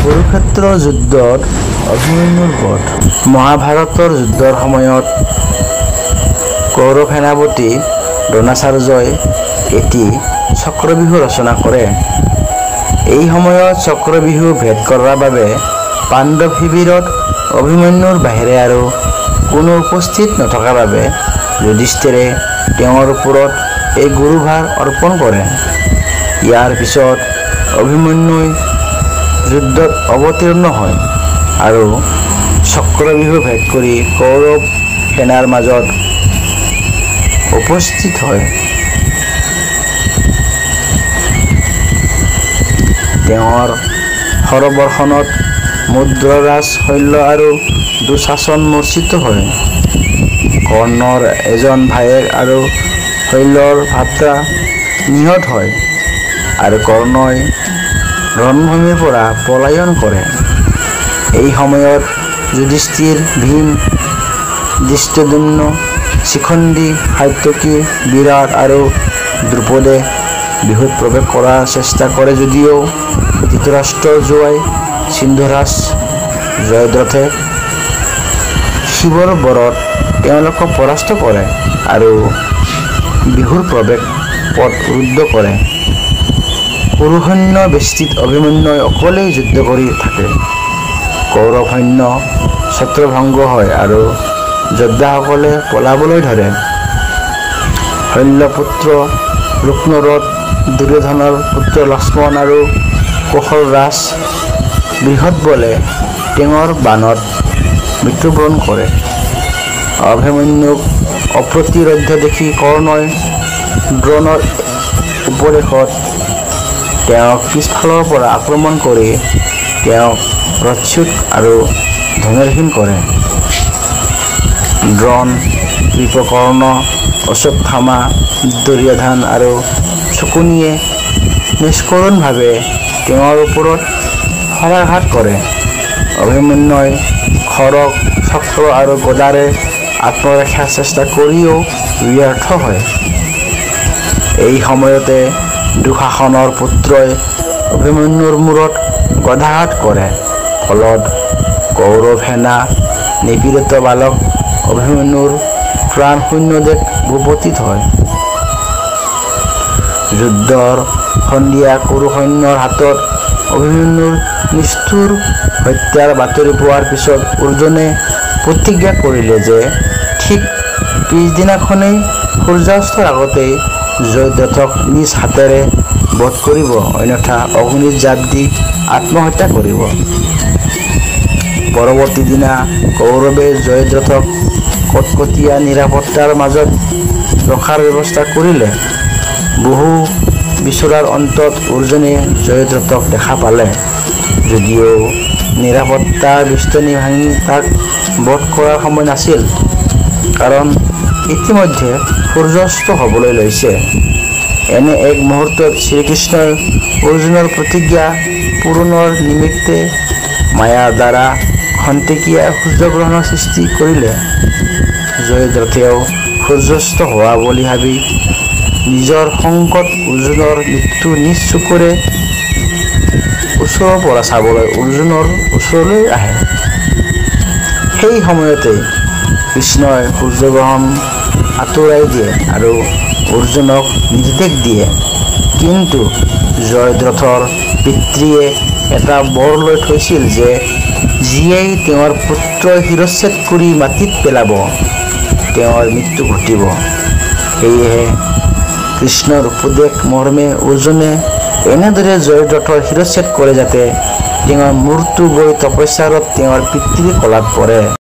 কুৰুক্ষেত্ৰৰ যুদ্ধত অভিমন্যুৰ বধ। মহাভাৰতৰ যুদ্ধৰ সময়ত কৌৰৱ সেনাপতি দ্ৰোণাচাৰ্যই এটি চক্ৰবিহু ৰচনা কৰে। এই সময়ত চক্ৰবিহু ভেদ কৰাৰ বাবে পাণ্ডৱ শিবিৰত অভিমন্যুৰ বাহিৰে আৰু কোনো উপস্থিত নথকাৰ বাবে যুধিষ্ঠিৰে তেওঁৰ ওপৰত এই গুৰুভাৰ অৰ্পণ কৰে। ইয়াৰ পিছত অভিমন্যুই যুদ্ধত অৱতীৰ্ণ হয় আৰু চক্ৰবিহু ভেদ কৰি কৌৰৱ সেনাৰ মাজত উপস্থিত হয়। তেওঁৰ হৰবৰ্ষণত মুদ্ৰৰাজ শল্য আৰু দুঃশাসন মূৰ্ছিত হয়। কৰ্ণৰ এজন ভায়েক আৰু শল্যৰ ভাতৃ নিহত হয় আৰু কৰ্ণই ৰণভূমিৰ পৰা পলায়ন কৰে। এই সময়ত যুধিষ্ঠিৰ, ভীম, ধৃষ্টদ্যুম্ন, শিখণ্ডী, সাত্যকী, বিৰাট আৰু দ্ৰুপদে বিহুত প্ৰৱেশ কৰাৰ চেষ্টা কৰে যদিও ধৃতৰাষ্ট্ৰৰ জোঁৱাই সিন্ধুৰাজ জয়দ্ৰথে শিৱৰ বৰত তেওঁলোকক পৰাস্ত কৰে আৰু বিহুৰ প্ৰৱেশ পথ ৰুদ্ধ কৰে। কুৰুসৈন্য বেষ্টিত অভিমন্যুই অকলেই যুদ্ধ কৰি থাকে। কৌৰৱ সৈন্য ছত্ৰভংগ হয় আৰু যোদ্ধাসকলে পলাবলৈ ধৰে। শল্যপুত্ৰ ৰুক্মৰথ, দুৰ্যোধনৰ পুত্ৰ লক্ষ্মণ আৰু কুশল ৰাজ বৃহৎবলে টেঙৰ বাণত মৃত্যুবৰণ কৰে। অভিমন্যুক অপ্ৰতিৰোধ্য দেখি কৰ্ণই দ্ৰোণৰ উপদেশত তেওঁক পিছফালৰ পৰা আক্ৰমণ কৰি তেওঁক ৰথচ্যুত আৰু ধনুৰ্হীন কৰে। দ্ৰোণ, কৃপকৰ্ণ, অশ্বত্থামা, দুৰ্যোধন আৰু শকুনিয়ে নিষ্কৰুণভাৱে তেওঁৰ ওপৰত শৰাঘাত কৰে। অভিমন্যুই খড়গ, চক্ৰ আৰু গদাৰে আত্মৰক্ষাৰ চেষ্টা কৰিও ব্যৰ্থ হয়। এই সময়তে দুঃশাসনৰ পুত্ৰই অভিমন্যুৰ মূৰত গদাঘাত কৰে। ফলত কৌৰৱ সেনা নিপীড়িত বালক অভিমন্যুৰ প্ৰাণশূন্য দেহ ভূপতিত হয়। যুদ্ধৰ সন্ধিয়া কুৰুসৈন্যৰ হাতত অভিমন্যুৰ নিষ্ঠুৰ হত্যাৰ বাতৰি পোৱাৰ পিছত অৰ্জুনে প্ৰতিজ্ঞা কৰিলে যে ঠিক পিছদিনাখনেই সূৰ্যাস্তৰ আগতেই জয়দ্ৰথক নিজ হাতেৰে বধ কৰিব, অন্যথা অগ্নিত জাপ দি আত্মহত্যা কৰিব। পৰৱৰ্তী দিনা কৌৰৱে জয়দ্ৰথক কটকটীয়া নিৰাপত্তাৰ মাজত ৰখাৰ ব্যৱস্থা কৰিলে। বহু বিচৰাৰ অন্তত অৰ্জুনে জয়দ্ৰথক দেখা পালে যদিও নিৰাপত্তাৰ বেষ্টনী ভাঙি তাক বধ কৰাৰ সময় নাছিল, কাৰণ ইতিমধ্যে সূৰ্যাস্ত হ'বলৈ লৈছে। এনে এক মুহূৰ্তত শ্ৰীকৃষ্ণই অৰ্জুনৰ প্ৰতিজ্ঞা পূৰণৰ নিমিত্তে মায়াৰ দ্বাৰা খন্তেকীয়া সূৰ্যগ্ৰহণৰ সৃষ্টি কৰিলে। জয়দ্ৰথেও সূৰ্যাস্ত হোৱা বুলি ভাবি নিজৰ সংকট অৰ্জুনৰ মৃত্যু নিজ চকুৰে ওচৰৰ পৰা চাবলৈ অৰ্জুনৰ ওচৰলৈ আহে। সেই সময়তে কৃষ্ণই সূৰ্যগ্ৰহণ আঁতৰাই দিয়ে আৰু অৰ্জুনক নিৰ্দেশ দিয়ে। কিন্তু জয়দ্ৰথৰ পিতৃয়ে এটা বৰ লৈ থৈছিল যে যিয়েই তেওঁৰ পুত্ৰই শিৰচ্ছেদ কৰি মাটিত পেলাব তেওঁৰ মৃত্যু ঘটিব। সেয়েহে কৃষ্ণৰ উপদেশ মৰ্মে অৰ্জুনে এনেদৰে জয়দ্ৰথৰ শিৰচ্ছেদ কৰে যাতে তেওঁৰ মূৰটো গৈ তপস্যাৰত তেওঁৰ পিতৃৰ কোলাত পৰে।